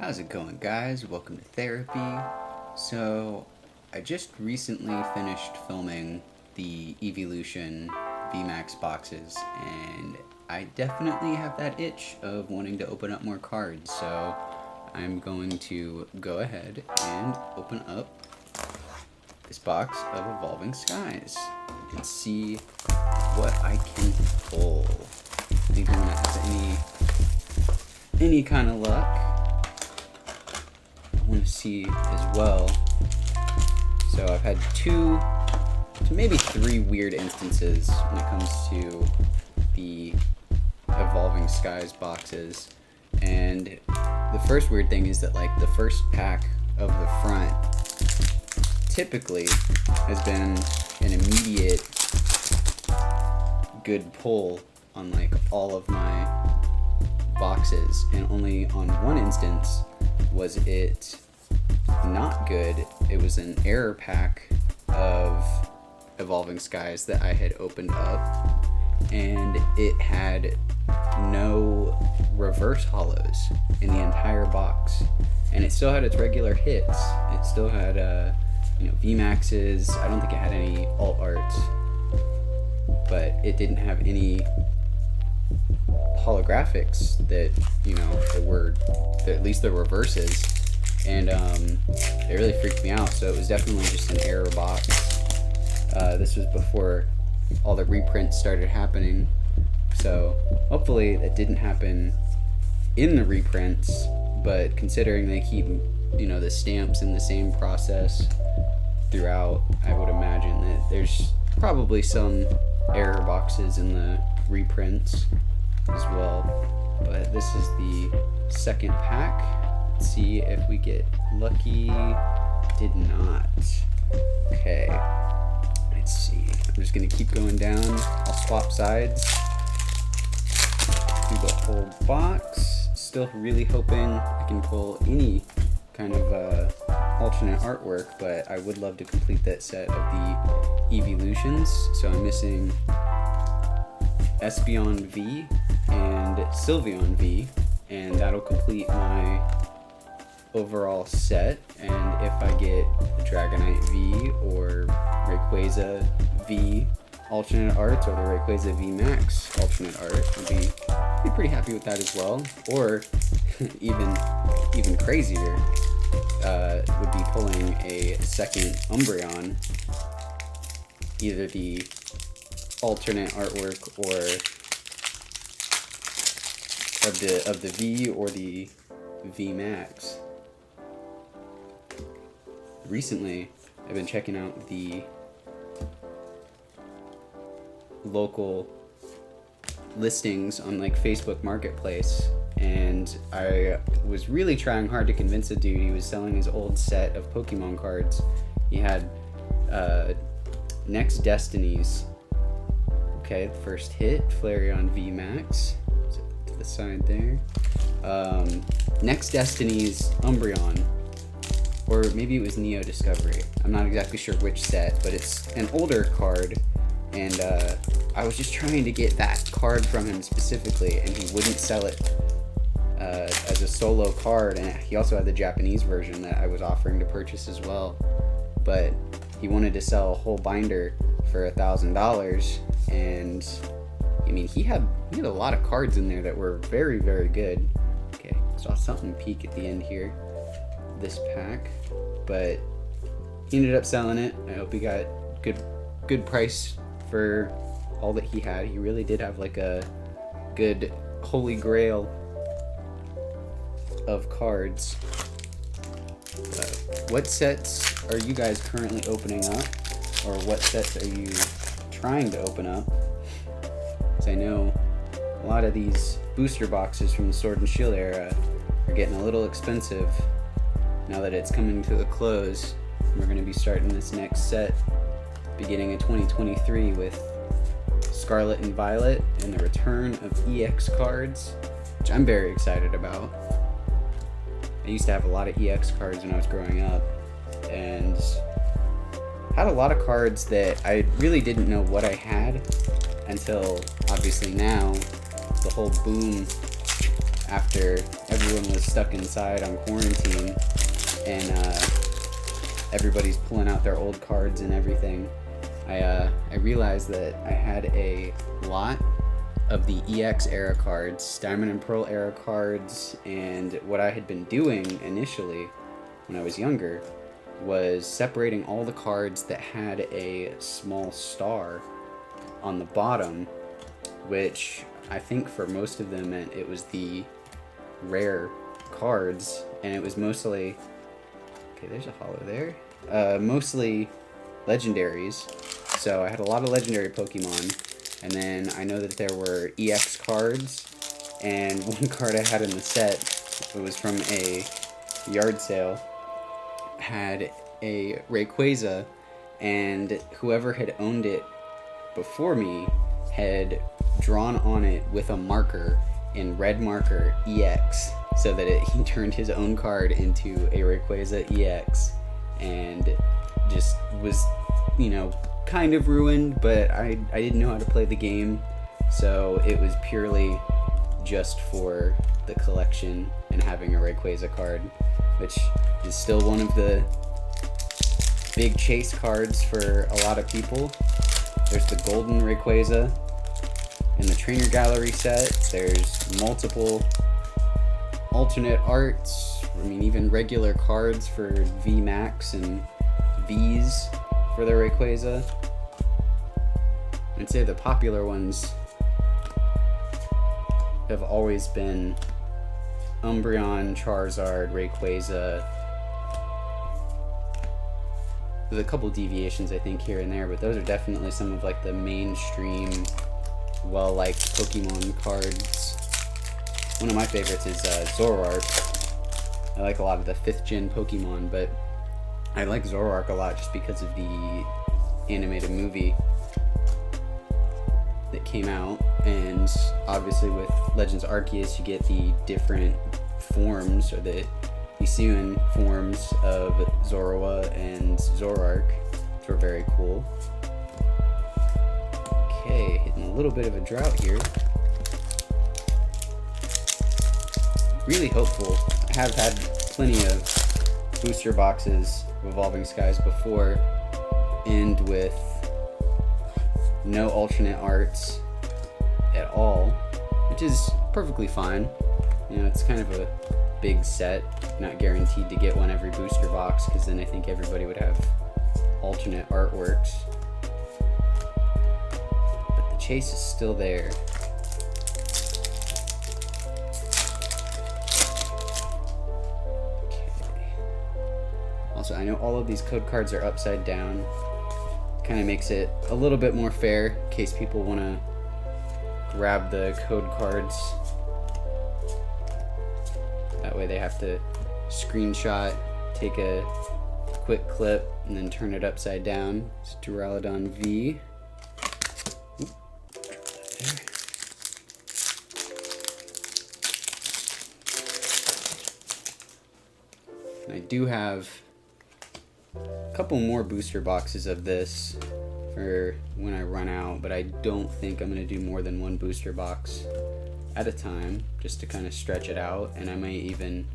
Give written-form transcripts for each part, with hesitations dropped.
How's it going, guys? Welcome to therapy. So, I just recently finished filming the Evolution VMAX boxes, and I definitely have that itch of wanting to open up more cards. So, I'm going to go ahead and open up this box of Evolving Skies and see what I can pull. I think I'm gonna have any kind of luck. I want to see as well. So I've had two to maybe three weird instances when it comes to the Evolving Skies boxes. And the first weird thing is that like the first pack of the front typically has been an immediate good pull on like all of my boxes, and only on one instance was it not good. It was an error pack of Evolving Skies that I had opened up, and it had no reverse hollows in the entire box, and it still had its regular hits. It still had VMAXs. I don't think it had any alt arts, but it didn't have any holographics that were at least the reverses, and it really freaked me out. So it was definitely just an error box. This was before all the reprints started happening, so hopefully that didn't happen in the reprints, but considering they keep the stamps in the same process throughout, I would imagine that there's probably some error boxes in the reprints as well. But this is the second pack. Let's see if we get lucky. Did not. Okay, let's see. I'm just gonna keep going down. I'll swap sides through the whole box. Still really hoping I can pull any kind of alternate artwork, but I would love to complete that set of the Evolutions. So I'm missing Espeon V and Sylveon V, and that'll complete my overall set. And if I get the Dragonite V or Rayquaza V alternate art, or the Rayquaza V Max alternate art, I'd be pretty happy with that as well. Or even crazier, would be pulling a second Umbreon, either the alternate artwork or of the V or the V Max. Recently, I've been checking out the local listings on like Facebook Marketplace, and I was really trying hard to convince a dude. He was selling his old set of Pokemon cards. He had Next Destinies. Okay, the first hit, Flareon V Max. To the side there. Next Destiny's Umbreon, or maybe it was Neo Discovery. I'm not exactly sure which set, but it's an older card, and I was just trying to get that card from him specifically, and he wouldn't sell it as a solo card. And he also had the Japanese version that I was offering to purchase as well, but he wanted to sell a whole binder for $1,000, and I mean, he had a lot of cards in there that were very, very good. Okay, saw something peek at the end here, this pack, but he ended up selling it. I hope he got good price for all that he had. He really did have like a good holy grail of cards. What sets are you guys currently opening up, or what sets are you trying to open up? Because I know a lot of these booster boxes from the Sword and Shield era are getting a little expensive now that it's coming to a close. We're going to be starting this next set beginning in 2023 with Scarlet and Violet and the return of EX cards, which I'm very excited about. I used to have a lot of EX cards when I was growing up, and had a lot of cards that I really didn't know what I had until obviously now the whole boom after everyone was stuck inside on quarantine and everybody's pulling out their old cards and everything, I realized that I had a lot of the EX era cards, Diamond and Pearl era cards, and what I had been doing initially when I was younger was separating all the cards that had a small star on the bottom, which I think for most of them meant it was the rare cards, and it was mostly, okay, there's a holo there, mostly legendaries. So I had a lot of legendary Pokemon, and then I know that there were EX cards, and one card I had in the set, it was from a yard sale, had a Rayquaza, and whoever had owned it before me had drawn on it with a marker in red marker EX, so that he turned his own card into a Rayquaza EX, and just was, you know, kind of ruined, but I didn't know how to play the game, so it was purely just for the collection and having a Rayquaza card, which is still one of the big chase cards for a lot of people. There's the golden Rayquaza in the trainer gallery set. There's multiple alternate arts, I mean even regular cards for VMAX and V's for the Rayquaza. I'd say the popular ones have always been Umbreon, Charizard, Rayquaza. There's a couple deviations I think here and there, but those are definitely some of like the mainstream, well-liked Pokemon cards. One of my favorites is Zoroark. I like a lot of the 5th gen Pokemon, but I like Zoroark a lot just because of the animated movie that came out, and obviously with Legends Arceus you get the different forms, or the Hisuian forms of Zorua and Zoroark, which were very cool. Okay, hitting a little bit of a drought here. Really hopeful. I have had plenty of booster boxes of Evolving Skies before, and with no alternate arts at all, which is perfectly fine. You know, it's kind of a big set, not guaranteed to get one every booster box, because then I think everybody would have alternate artworks. But the chase is still there. Okay. Also, I know all of these code cards are upside down. Kind of makes it a little bit more fair in case people want to grab the code cards. That way they have to screenshot, take a quick clip, and then turn it upside down. It's Duraludon V. Oop. And I do have a couple more booster boxes of this for when I run out, but I don't think I'm going to do more than one booster box at a time, just to kind of stretch it out, and I might even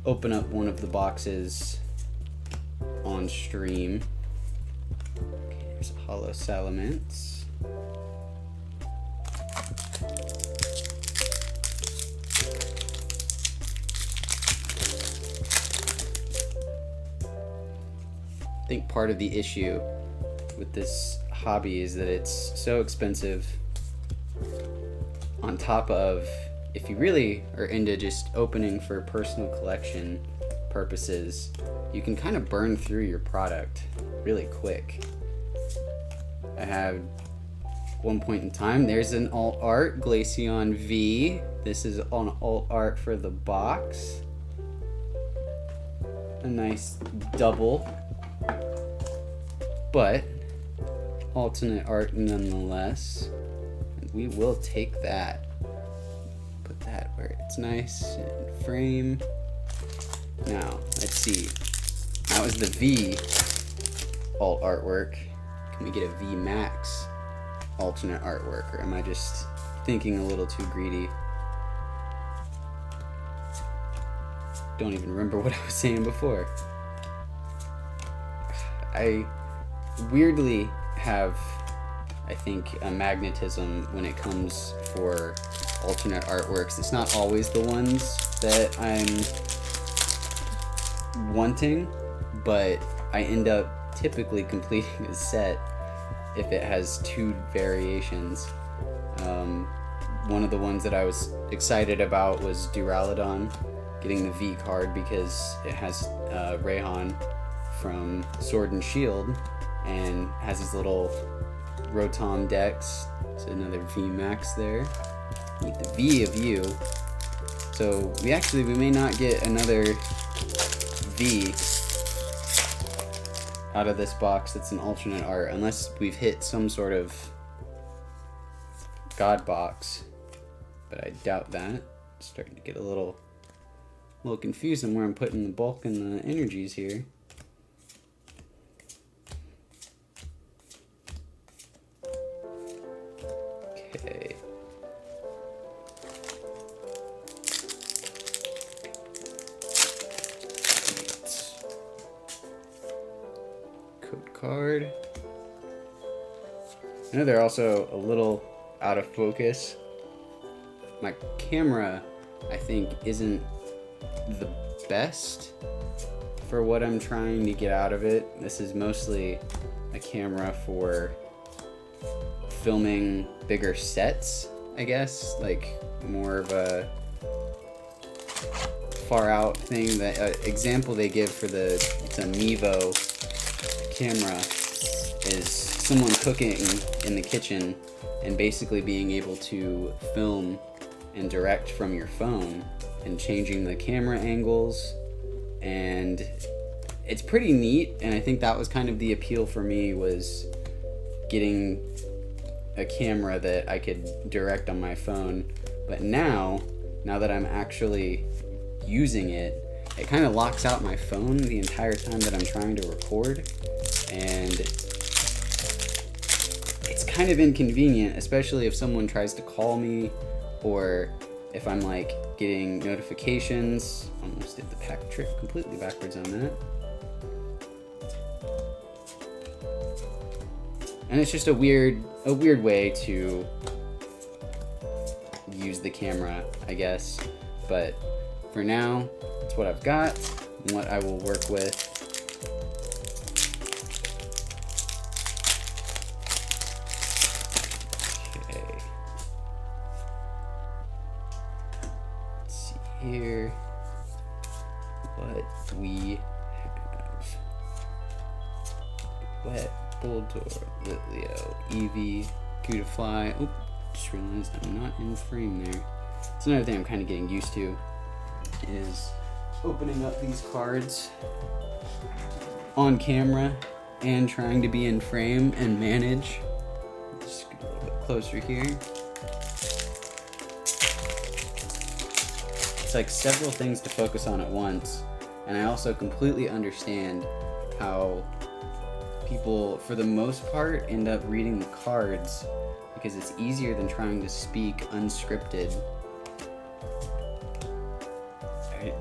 open up one of the boxes on stream. Okay, there's a Holo Salamence. I think part of the issue with this hobby is that it's so expensive, on top of, if you really are into just opening for personal collection purposes, you can kind of burn through your product really quick. I had one point in time, there's an alt art, Glaceon V. This is an alt art for the box. A nice double, but alternate art nonetheless. We will take that. Put that where it's nice and frame. Now, let's see. That was the V alt artwork. Can we get a V Max alternate artwork, or am I just thinking a little too greedy? don't even remember what I was saying before. I weirdly have, I think, a magnetism when it comes for alternate artworks. It's not always the ones that I'm wanting, but I end up typically completing a set if it has 2 variations. One of the ones that I was excited about was Duraludon, getting the V card because it has Rayhan from Sword and Shield and has his little Rotom Dex. So another V Max there. Need the V of U. So we may not get another V out of this box that's an alternate art unless we've hit some sort of God box. But I doubt that. It's starting to get a little confused on where I'm putting the bulk and the energies here. Okay. Code card. I know they're also a little out of focus. My camera, I think, isn't the best for what I'm trying to get out of it. This is mostly a camera for filming bigger sets, I guess, like more of a far out thing. The example they give for it's a Evo camera is someone cooking in the kitchen and basically being able to film and direct from your phone and changing the camera angles, and it's pretty neat. And I think that was kind of the appeal for me, was getting a camera that I could direct on my phone. But now that I'm actually using it, it kind of locks out my phone the entire time that I'm trying to record, and it's kind of inconvenient, especially if someone tries to call me, or if I'm like getting notifications. Almost did the pack trick completely backwards on that. And it's just a weird way to use the camera, I guess. But for now, it's what I've got and what I will work with. Here, what we have: Wet, Bulldor, Litleo, Eevee, Cutiefly. Oh, just realized I'm not in frame there. It's another thing I'm kind of getting used to, is opening up these cards on camera and trying to be in frame and manage. Just get a little bit closer here. It's like several things to focus on at once, and I also completely understand how people, for the most part, end up reading the cards because it's easier than trying to speak unscripted.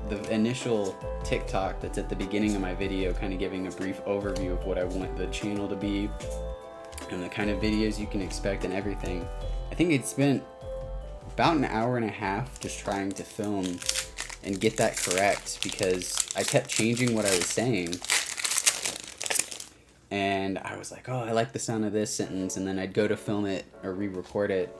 The initial TikTok that's at the beginning of my video, kind of giving a brief overview of what I want the channel to be and the kind of videos you can expect and everything. I think it spent about an hour and a half just trying to film and get that correct, because I kept changing what I was saying. And I was like, oh, I like the sound of this sentence, and then I'd go to film it or re-record it,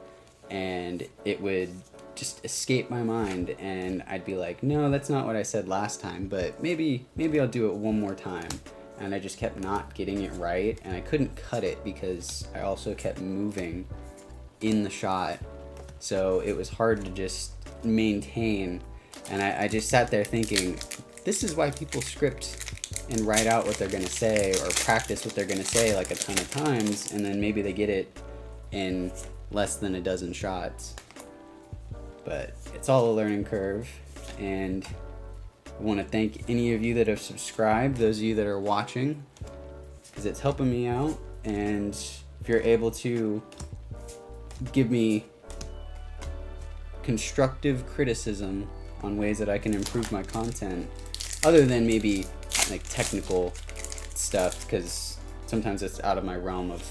and it would just escape my mind, and I'd be like, no, that's not what I said last time, but maybe I'll do it one more time. And I just kept not getting it right, and I couldn't cut it because I also kept moving in the shot. So it was hard to just maintain, and I just sat there thinking, this is why people script and write out what they're going to say or practice what they're going to say like a ton of times, and then maybe they get it in less than a dozen shots. But it's all a learning curve, and I want to thank any of you that have subscribed, those of you that are watching, because it's helping me out. And if you're able to give me constructive criticism, on ways that I can improve my content, other than maybe like technical stuff, because sometimes it's out of my realm of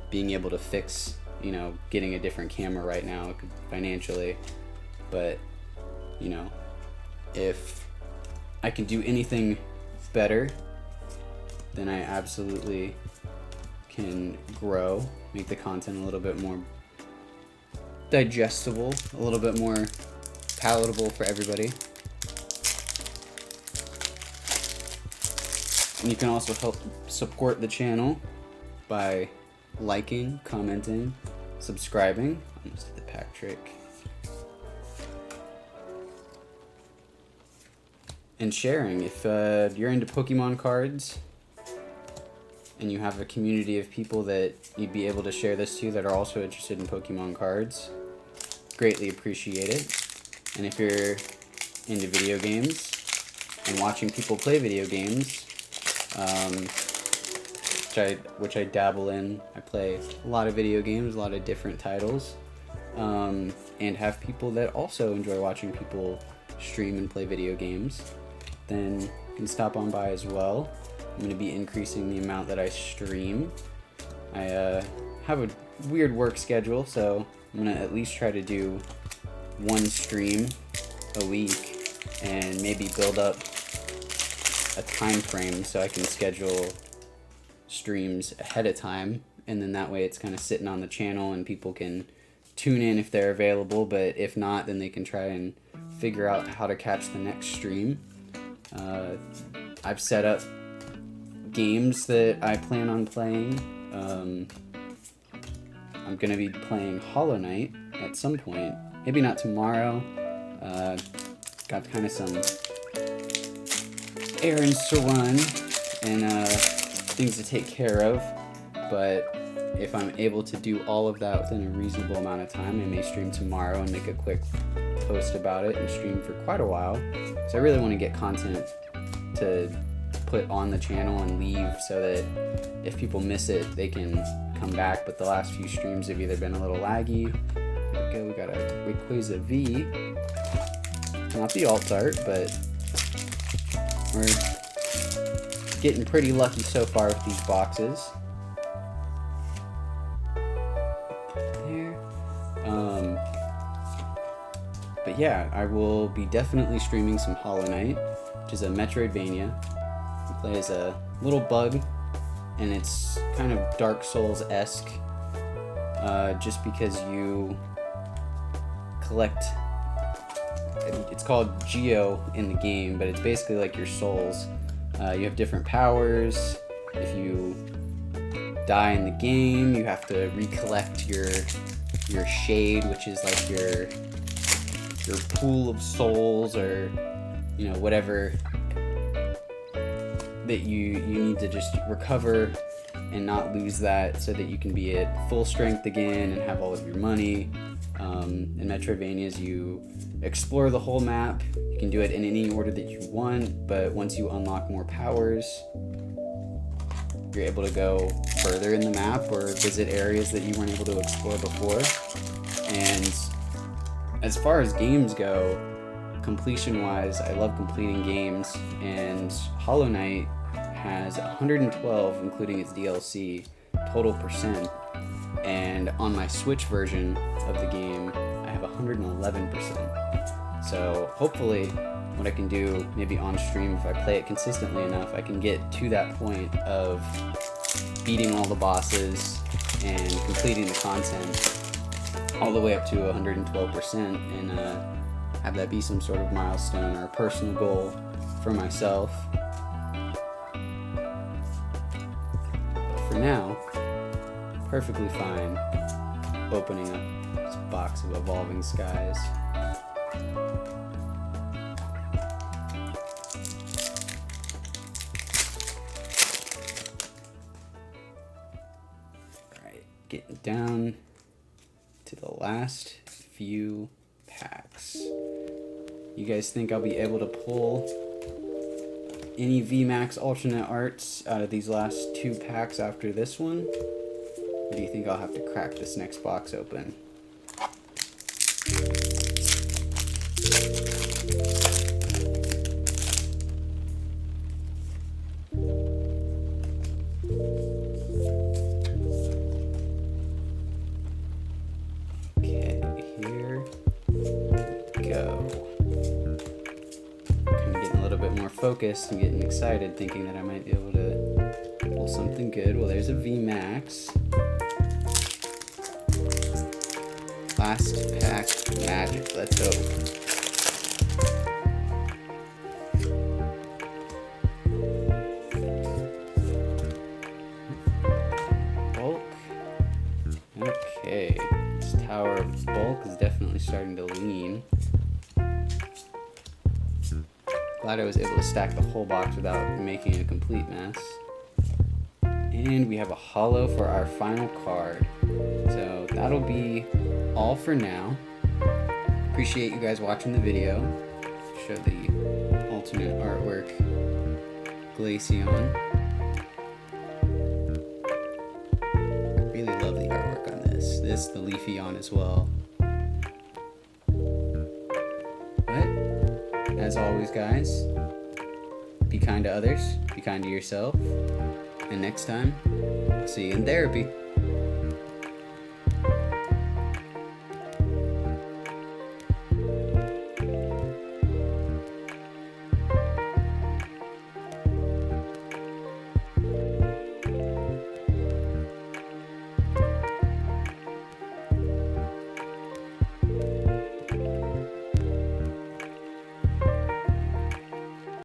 being able to fix, you know, getting a different camera right now financially. But, you know, if I can do anything better, then I absolutely can grow, make the content a little bit more digestible, a little bit more palatable for everybody. And you can also help support the channel by liking, commenting, subscribing. Almost did the pack trick. And sharing. If you're into Pokemon cards and you have a community of people that you'd be able to share this to that are also interested in Pokemon cards, greatly appreciate it. And if you're into video games and watching people play video games, which I dabble in, I play a lot of video games, a lot of different titles, and have people that also enjoy watching people stream and play video games, then you can stop on by as well. I'm going to be increasing the amount that I stream. I have a weird work schedule, so I'm going to at least try to do one stream a week and maybe build up a time frame so I can schedule streams ahead of time, and then that way it's kind of sitting on the channel and people can tune in if they're available, but if not, then they can try and figure out how to catch the next stream. I've set up games that I plan on playing. I'm gonna be playing Hollow Knight at some point, maybe not tomorrow. Got kind of some errands to run and things to take care of, but if I'm able to do all of that within a reasonable amount of time, I may stream tomorrow and make a quick post about it and stream for quite a while. So I really want to get content to put on the channel and leave so that if people miss it, they can come back. But the last few streams have either been a little laggy. There we go, we got a Rayquaza V. Not the alt art, but we're getting pretty lucky so far with these boxes. There. But yeah, I will be definitely streaming some Hollow Knight, which is a Metroidvania. You play as a little bug, and it's kind of Dark Souls-esque, just because you collect. It's called Geo in the game, but it's basically like your souls. You have different powers. If you die in the game, you have to recollect your shade, which is like your pool of souls, or you know, whatever that you need to just recover and not lose that, so that you can be at full strength again and have all of your money. In Metroidvanias, you explore the whole map. You can do it in any order that you want, but once you unlock more powers, you're able to go further in the map or visit areas that you weren't able to explore before. And as far as games go, completion-wise, I love completing games, and Hollow Knight has 112, including its DLC, total percent. And on my Switch version of the game, I have 111%. So hopefully what I can do, maybe on stream, if I play it consistently enough, I can get to that point of beating all the bosses and completing the content all the way up to 112%, and have that be some sort of milestone or a personal goal for myself. But for now, perfectly fine opening up this box of Evolving Skies. Alright, getting down to the last few packs. You guys think I'll be able to pull any VMAX alternate arts out of these last two packs after this one? Or do you think I'll have to crack this next box open? more focused and getting excited, thinking that I might be able to pull something good. Well, there's a VMAX. Last pack magic. Let's go. Bulk. Okay. This tower of bulk is definitely starting to lean. Glad I was able to stack the whole box without making a complete mess. And we have a holo for our final card. So that'll be all for now. Appreciate you guys watching the video. Show the alternate artwork Glaceon. Really love the artwork on this. This, the Leafeon as well. But, as always guys, be kind to others, be kind to yourself, and next time, I'll see you in therapy.